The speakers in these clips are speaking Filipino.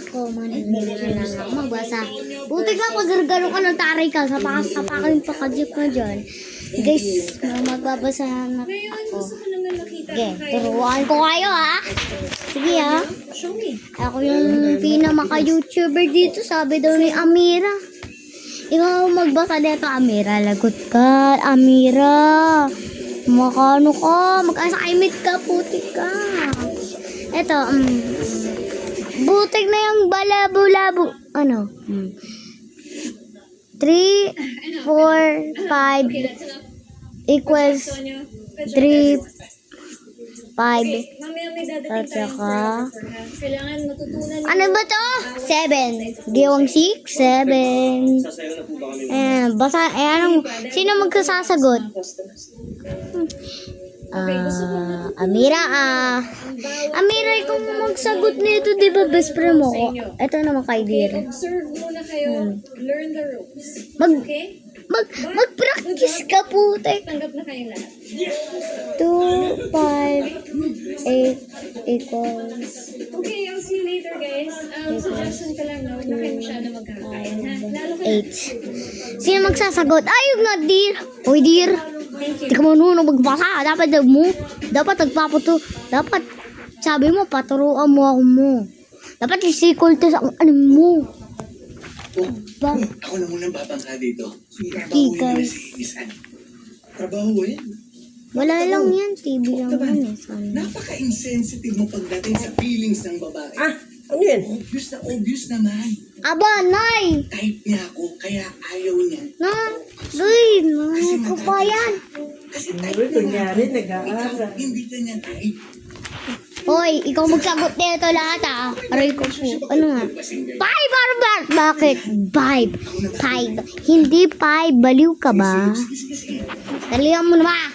Ako man na lang magbasa. Buti ka pag gano ka ng taray ka. Sapakin pa ka-jeep na dyan. Guys, magbabasa na ako. Okay, turuan ko kayo ha. Sige ha. Ako yung pinamaka-YouTuber dito. Sabi daw ni Amira. Ikaw magbasa dito, Amira. Lagot ka, Amira. Makano ka. Mag-assignment ka, putik ka. Ito, butik na yung balabo-labo. Ano? 3, 4, 5 equals 3, 5. At saka, ano ba to? 7. Giwang 6, 7. Basta, sino magsasagot? Amira, Amira, ikaw magsagot nito, di ba best friend mo ko? Ito naman kay Dir. Observe muna kayo. Learn the ropes. Okay? Mag-practice ka, putek. Tanggap na kayong lahat. 2, 5, 8 equals. Okay, I'll see you later, guys. Suggestion ka lang, no? Huwag na kayo masyado magkakain, ha? Lalo kayo. 8. Sino magsasagot? Ayun nga, Dir. Uy, Dir. Di ka marunong magbasa. Dapat nagpapato. Dapat, sabi mo, paturuan mo ako mo. Dapat isikol to sa ano mo. Ba? Ako na munang babangka dito. Okay, guys. Trabaho mo yan. Wala lang yan. TV lang yan eh. Sana. Napaka-insensitive mo pagdating sa feelings ng babae. Ano yan? Obvious na obvious naman. Aba, Nay! Type niya ako, kaya ayaw niya. Na, Guy, nanay ko pa yan. Kasi type Ano niya. kunyari, Ikaw, nag-aaral. hindi ka niya type. Hoy, ikaw magsagot nito lahat ah. Aray ko po. Ano nga? 5 Arbert! Bakit? 5. Hindi 5. Baliw ka ba? Dalihan mo naman.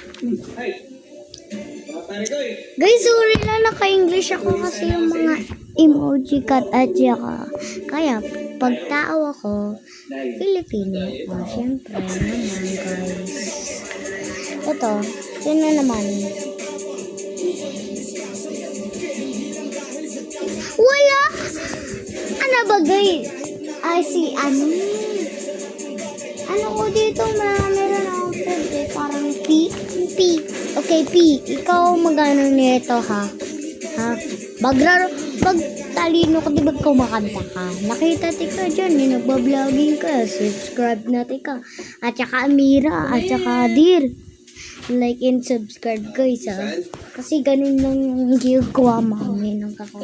Guys, sorry na naka-English ako kasi yung mga emoji cut at saka. Kaya, pag tao ako, Filipino. Siyempre naman, guys. Ito, yun na naman. Wala! Ano ba, guys? Si ano? Ano ko dito? Meron ako parang P. Okay, P. Ikaw magano nito, ha? Talino ka, di ba kumakanta ka? Nakita tika dyan, nagbabloging ka. Subscribe na tika. At saka Amira, at saka Dir. Like and subscribe guys, ha? Kasi ganun lang yung ginagawa mami ng kakao.